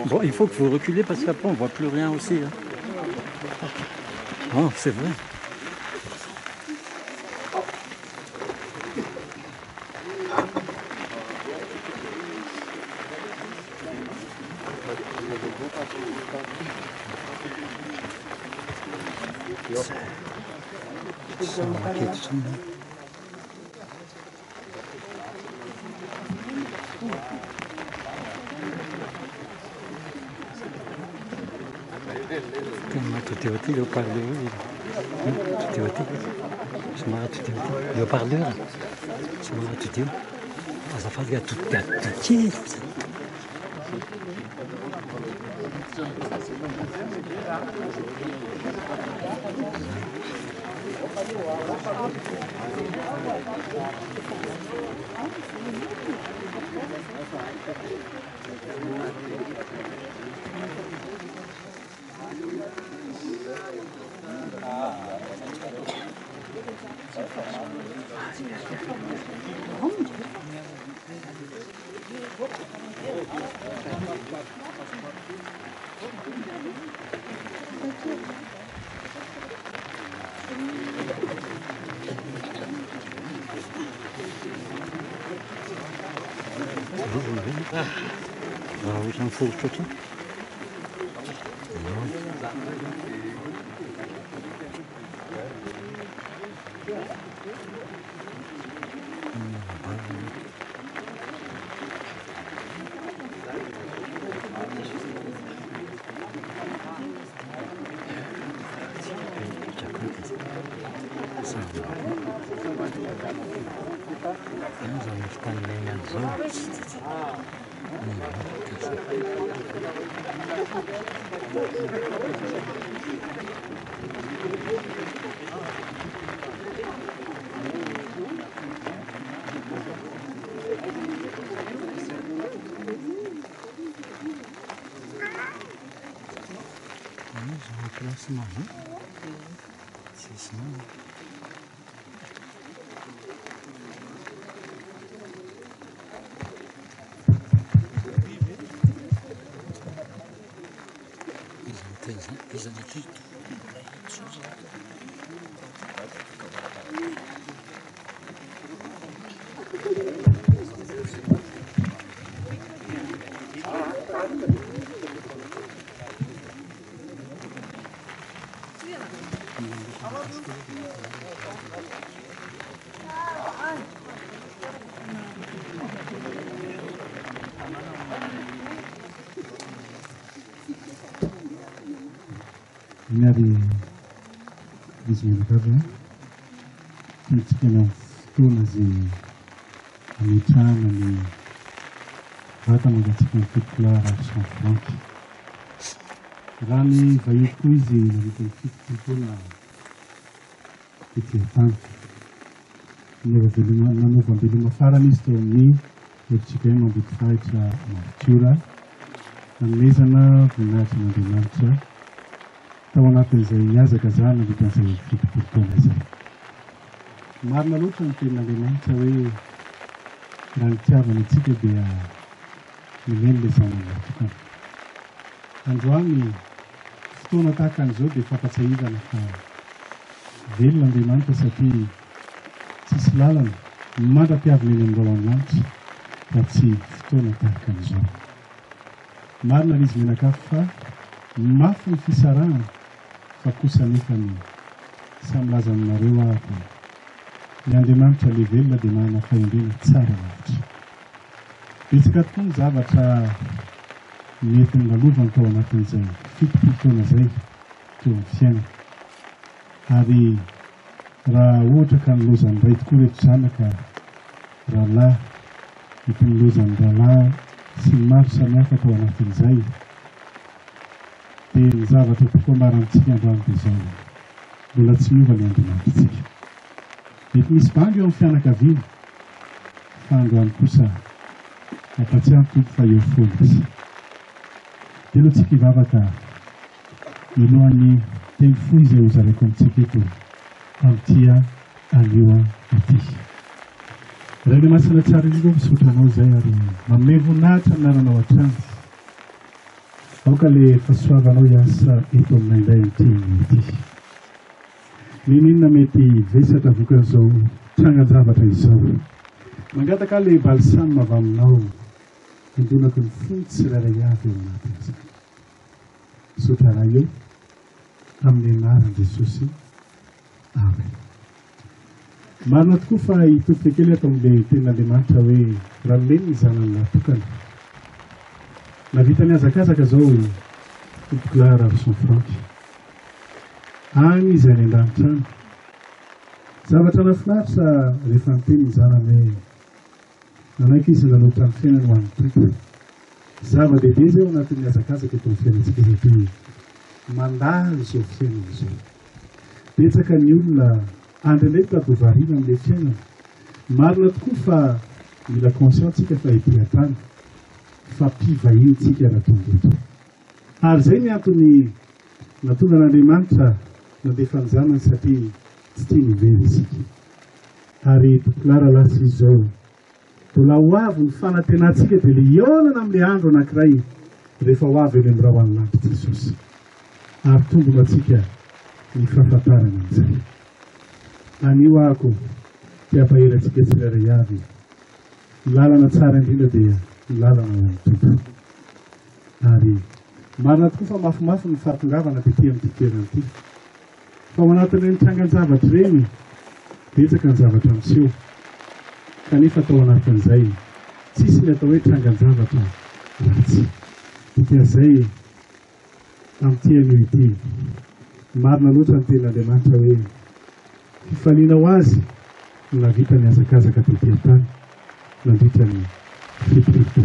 Bon, il faut que vous reculez parce qu'après on voit plus rien aussi. Hein. Oh, c'est vrai. Tutti le haut-parleur. Tutti. Le haut-parleur. Tutti. Ça fait gâteau. J'en fous tout ça. C'est ça. Ils ont été Nyari Bismillah Ntikena fotoana zay ametrahana ny vata mangatsika ny fitokola Raharison Franck. Raha ny vahiny koa izy narika ny fitokola ety an-tany. Nanaova-mbeloma farany izy teo amin'ny hevitsika hoe mamboty fahitra mavitiora nanomezana voninahitra n'Andriamanitra tao anatin'izay niazakazahana dikan'izay fitokola izay. Marina loatra ny tenin'Andriamanitra hoe raha ny tiavana antsika dia nomeny ilay zanany natokana. Androany fotoana tahaka an'izao dia fampatsahivana fa velona Andriamanitra satria tsisy lalana mandra-piavana eny amin'ireo andriamanitra fa tsy fotoana tahaka an'izao. Marina izy menakafo fa mafy ny fisarahana fa kosa nefa ny samilaza aminareo ahako ny Andriamanitra le velona dia manana fahendrena tsara lavitra. Betsaka tokoa ny zavatra mety nalovana tao anatin'izay fitokotoana izay teo amin'ny fiainana. Ary raha ohatra ka nilozany iray tokoa rehetra zanaka rahalahy mety nilozany rahalahy sy ny maro samihafa tao anatin'izay dia ny zavatra tokoa marantsika androany dia izao mbola tsy miova ny Andriamanitsika. Mety misy bango eo amin'ny fianakaviana fa androany kosa ampatsiahy tompo fa eo foana izy. Dia aloha tsika hivavaka milohan'ny teny fohy izay ho zaraiko amintsika eto amin'ity anio ity. Raha ilay masina tsara indrindra misaotra anao izay ary manome voninahitra amin'nananao hatrany. Aoka ilay fahasoavanao hiasa eto aminay indray amin'ity ity. Ninona mety vesatra vokan'izao trangan-javatra izao. Mangataka ilay balsame avy aminao hindonako ny fony tsirairay avy eo anatin'izany. Misaotra raha eo amin'ny anaran'i Jesosy. Amen. Marina tokoa fa hitopika kely ato amin'ilay tenin'Andriamanitra hoe raha nomeny ny zanany natokana. Navita ny azakazaka izao fitokola Raharison Franck. Any izy any an-danitra any. Zavatra nafinaritra rehefa niteny ny zanany hoe nanaiky izy nanoatra ny fiainany ho an'ny Tompo. Zava-dehibe izay ao anatin'ny azakazaka eto amin'ny fiainantsika izay mandalo izao fiainana izao. Betsaka ny olona andrindray tadovariana amin'ilay fiainana. Marina tokoa fa mila conscientsika fa hipeha-tany fa mpivahintsika raha tonga eto. Ary izay ny antony natonga n'Andriamanitra nandefa ny zanany satria tsy tia mivery isika. Ary tokolahy raha lasa izao mbola ho avy ny fanantenantsika dia le ionana amin'ilay andro anankiray rehefa ho avy eny amin'ny raha ho any lanitra Jesosy ary tombona antsika ny fahafantarana amin'izay. Anio ahako dia ampahery antsika tsirairay avy ny lalana tsara indrindra dia ny lalana ho an'ny tompo ary marina tokoa fa mafimafy ny fahatongavana dia ty amin'ity toerana ity fa ao anatin'ireny trangan-javatra ireny betsaka ny zavatra miseho kanefa atao anatin'izay tsisy ny atao hoe trangan-javatra ratsy dikan'izay amin'ity anio ity marina loatra ny ten'Andriamanitra hoe fifaliana ho azy no navita ny azakazaka tetỳ an-tany nandritra ny fitopito.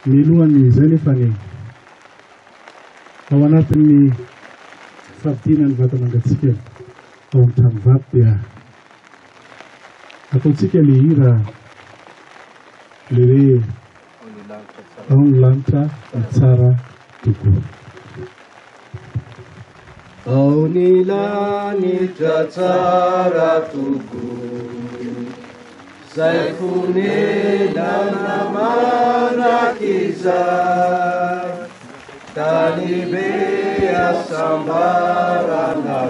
Milohan'izay nefa ny ao anatin'ny fampidiana ny vatan'angatsika ao amin'ny tranovato dia ataontsika le hira le hoe ao ny lanitra ny tsara tokoa. Ao ny lanitra tsara tokoa zay fonenana mandrakizay tany be asambarana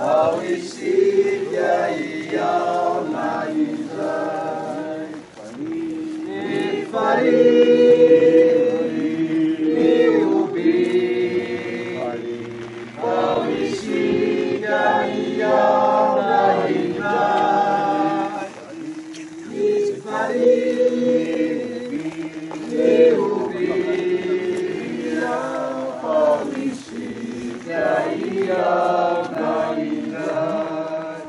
ao isika iaona izay ny farihy ny oby ao isika iaona izay ny farihy ny oby ao isika iaona izay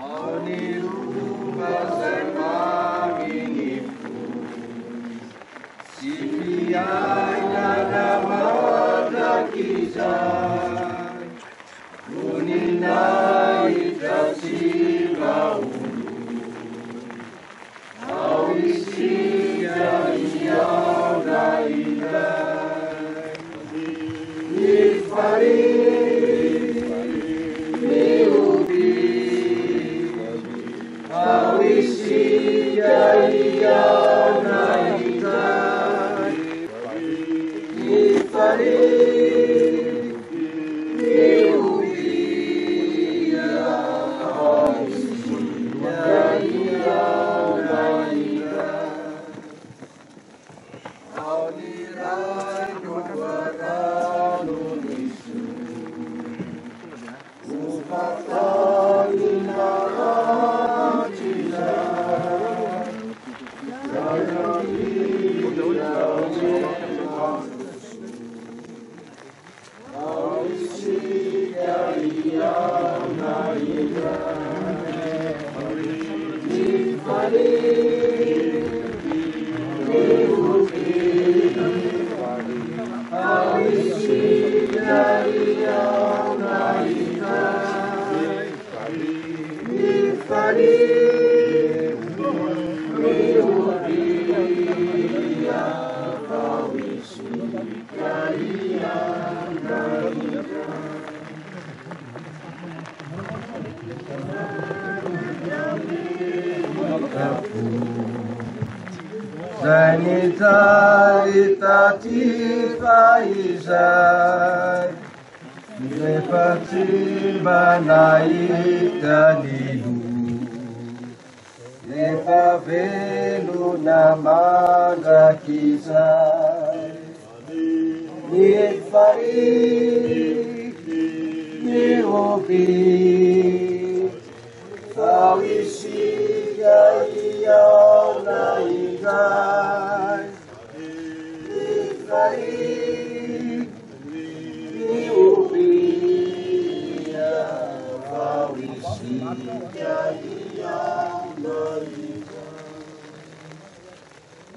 ao ny rumba zay maminy fo sy fiainana mandrakizay voninahitra sy vaolo ao isika iaona izay ny farihy ny oby ao isika iaona izay ny farihy ny oby ao isika iaona izay ao ny raino varano niso ho fatany zay nijaly taty faizay rehefa tsy mba nahita ny lo rehefa velona mandrakizay ny farihy ny oby ao isika iaona izay ny farihy ny oby ao isika iaona izay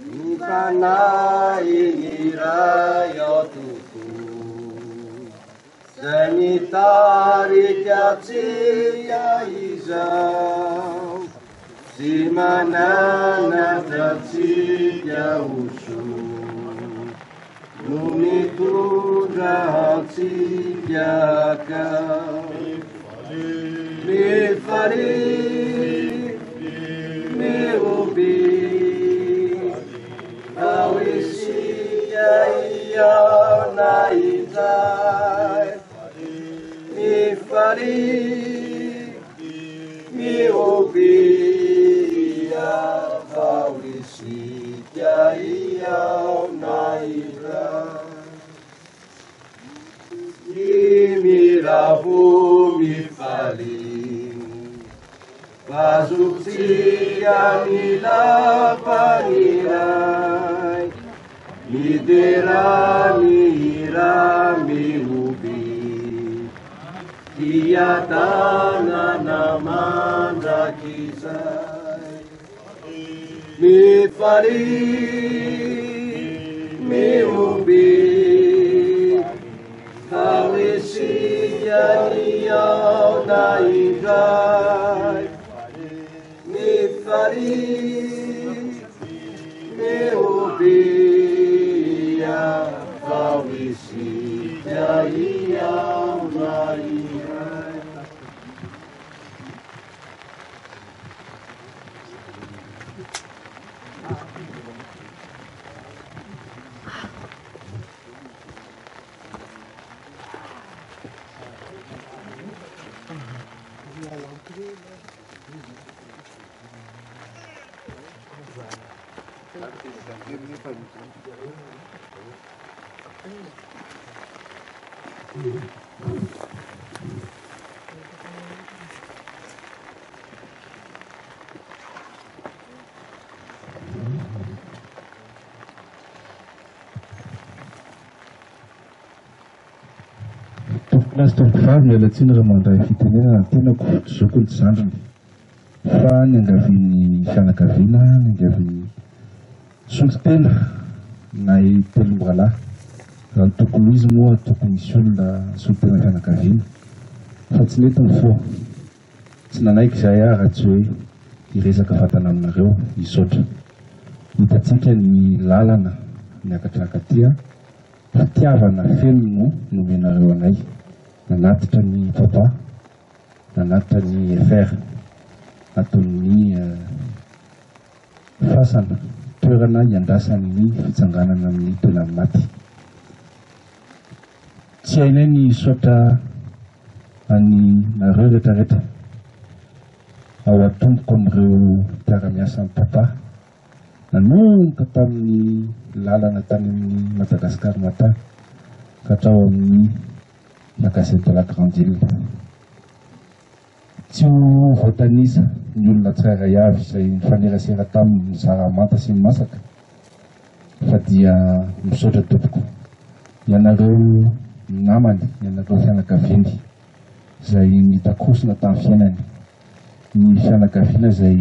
ny fanahy ny ray ao tokoa zay nitarika tsia izao sy mananatra tsika oso no mitondra antsika kao mifari miubi awisiya na izai mifari miubi awisiya na izai mirabu mifali Vazupsia milapanirai Midera mira miubi Tiatana namanda kisai Mifari miubi Kawisiya niyau na idai Mifari miubiya Kawisiya niyau na idai Tokolasy tovovavy mialatsiny raha mandray fitenenana ny tenako zoko ny zandriny fa ny angavian'ny fianakaviana ny angavian'ny solon-tena na telom-boalahy raha ny tokony izy moa tokony misy olona solon-tena fianakaviana fa tsy nety ny foa tsy nanaiky izay aho raha tsy hoe hiresaka vatana aminareo isotra hitatsika ny lalana miakatrakatia fitiavana feno nomenareo anay nanatitra ny papa nanatitra ny FR ataon'ny fasana toerana iandrasan'ny fitsanganana amin'ny tena maty tsy hainay ny sotra any nareo rehetrarehetra ao atomboko amin'ireo mpiara-miasa amin'ny papa nanomboka tamin'ny lalana tany amin'ny Madagasikara mata ka hatrao amin'ny Magasin de la Grande Île. Tsy ho voatanisa ny olona tsirairay avy izay mifanerasera tamin'ny mizara manta sy masaka fa dia misaotra tompoko ianareo namany ianareo fianakaviany izay mitakosona tamin'ny fiainany ny fianakaviana izay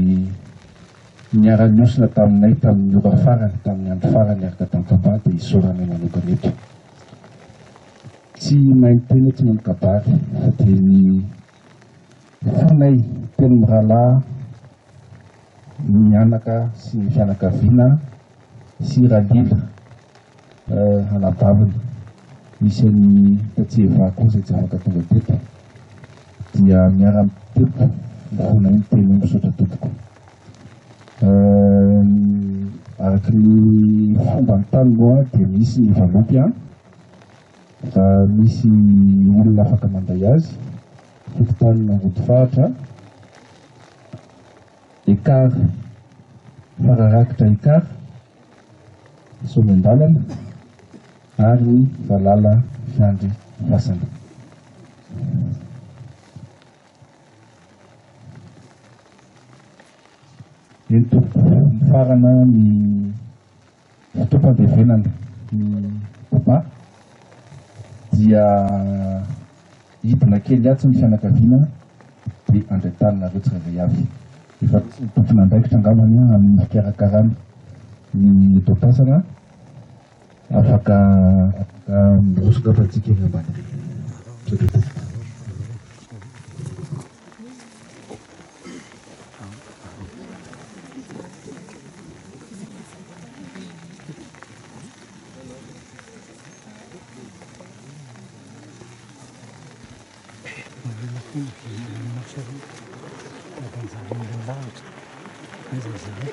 niara-niosina taminay tamin'ny ora farany tamin'ny andro farany araka tamin'ny papa dia isaoranay manokana eto tsy mainty tena tsy manokabary fa dia ny fonay teny mirahalahy mianaka sy ny fianakaviana sy ralila hanabaviny isan'ny tatsieva koa izay tsy afaka tonga teto dia miara-mitepo fonay ny teny misaotra tompoko araka ny fomba ny tany moa dia misy ny valopy fa misy olona afaka manday azy fototanina angody faritra ekara fararakitra ekara somendalana ary ny valala fiandry fasana ento mifarana ny fotom-pandevenana ny papa dia hidina kely atsy ny fianakaviana dia andretanina reo tsirairay avy efa tsy mitompona andraikitra angambany amin'ny fikarakarana ny topasana afaka mirosongafantsika eny ambany Mm-hmm. Aiza zay.